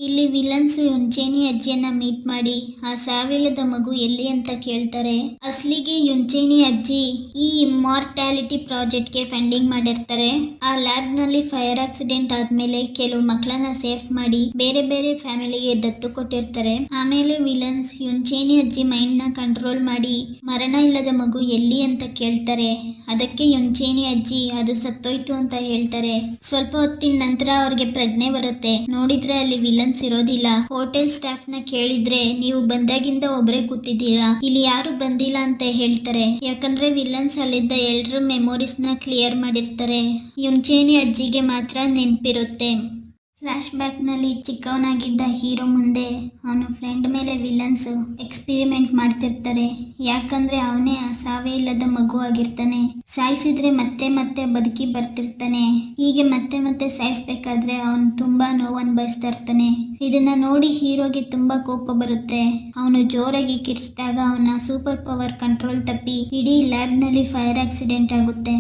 ಇಲ್ಲಿ villains ಯುಂಚೇನಿ ಅಜ್ಜಿಯನ್ನ meet ಮಾಡಿ ಆ ಸಾವಿಲ್ಲದ ಮಗು ಎಲ್ಲಿ ಅಂತ ಕೇಳ್ತಾರೆ. ಅಸ್ಲಿಗೆ ಯುಂಚೇನಿ ಅಜ್ಜಿ ಈ ಇಮ್ಮಾರ್ಟ್ಯಾಲಿಟಿ ಪ್ರಾಜೆಕ್ಟ್ ಗೆ ಫಂಡಿಂಗ್ ಮಾಡಿರ್ತಾರೆ. ಆ ಲ್ಯಾಬ್ ನಲ್ಲಿ ಫೈರ್ ಆಕ್ಸಿಡೆಂಟ್ ಆದ್ಮೇಲೆ ಕೆಲವು ಮಕ್ಕಳನ್ನ ಸೇಫ್ ಮಾಡಿ ಬೇರೆ ಬೇರೆ ಫ್ಯಾಮಿಲಿಗೆ ದತ್ತು ಕೊಟ್ಟಿರ್ತಾರೆ. ಆಮೇಲೆ ವಿಲನ್ಸ್ ಯುಂಚೇನಿ ಅಜ್ಜಿ ಮೈಂಡ್ ನ ಕಂಟ್ರೋಲ್ ಮಾಡಿ ಮರಣ ಇಲ್ಲದ ಮಗು ಎಲ್ಲಿ ಅಂತ ಕೇಳ್ತಾರೆ. ಅದಕ್ಕೆ ಯುಂಚೇನಿ ಅಜ್ಜಿ ಅದು ಸತ್ತೋಯ್ತು ಅಂತ ಹೇಳ್ತಾರೆ. ಸ್ವಲ್ಪ ಹೊತ್ತಿನ ನಂತರ ಅವ್ರಿಗೆ ಪ್ರಜ್ಞೆ ಬರುತ್ತೆ. ನೋಡಿದ್ರೆ ಅಲ್ಲಿ ವಿಲನ್ಸ್ ಇರೋದಿಲ್ಲ. ಹೋಟೆಲ್ ಸ್ಟಾಫ್ ನ ಕೇಳಿದ್ರೆ ನೀವು ಬಂದಾಗಿಂದ ಒಬ್ರೇ ಕೂತಿದ್ದೀರಾ, ಇಲ್ಲಿ ಯಾರು ಬಂದಿಲ್ಲ ಅಂತ ಹೇಳ್ತಾರೆ. ಯಾಕಂದ್ರೆ ವಿಲನ್ಸ್ ಅಲ್ಲಿದ್ದ ಎಲ್ರ ಮೆಮೊರೀಸ್ ನ ಕ್ಲಿಯರ್ ಮಾಡಿರ್ತಾರೆ. ಯುಂಚೇನಿ ಅಜ್ಜಿಗೆ ಮಾತ್ರ ನೆನ್ಪಿರುತ್ತೆ. ಫ್ಲಾಶ್ ಬ್ಯಾಕ್ ನಲ್ಲಿ ಚಿಕ್ಕವನಾಗಿದ್ದ ಹೀರೋ ಮುಂದೆ ಅವನ ಫ್ರೆಂಡ್ ಮೇಲೆ ವಿಲನ್ಸ್ ಎಕ್ಸ್ಪೆರಿಮೆಂಟ್ ಮಾಡ್ತಿರ್ತಾರೆ. ಯಾಕಂದ್ರೆ ಅವನೇ ಆ ಸಾವೇ ಇಲ್ಲದ ಮಗು ಆಗಿರ್ತಾನೆ. ಸಾಯಿಸಿದ್ರೆ ಮತ್ತೆ ಮತ್ತೆ ಬದುಕಿ ಬರ್ತಿರ್ತಾನೆ. ಹೀಗೆ ಮತ್ತೆ ಮತ್ತೆ ಸಾಯಿಸ್ಬೇಕಾದ್ರೆ ಅವನು ತುಂಬಾ ನೋವು ಅನುಭವಿಸ್ತಾ ಇರ್ತಾನೆ. ಇದನ್ನ ನೋಡಿ ಹೀರೋಗೆ ತುಂಬಾ ಕೋಪ ಬರುತ್ತೆ. ಅವನು ಜೋರಾಗಿ ಕಿರ್ಚಿದಾಗ ಅವನ ಸೂಪರ್ ಪವರ್ ಕಂಟ್ರೋಲ್ ತಪ್ಪಿ ಇಡೀ ಲ್ಯಾಬ್ ನಲ್ಲಿ ಫೈರ್ ಆಕ್ಸಿಡೆಂಟ್ ಆಗುತ್ತೆ.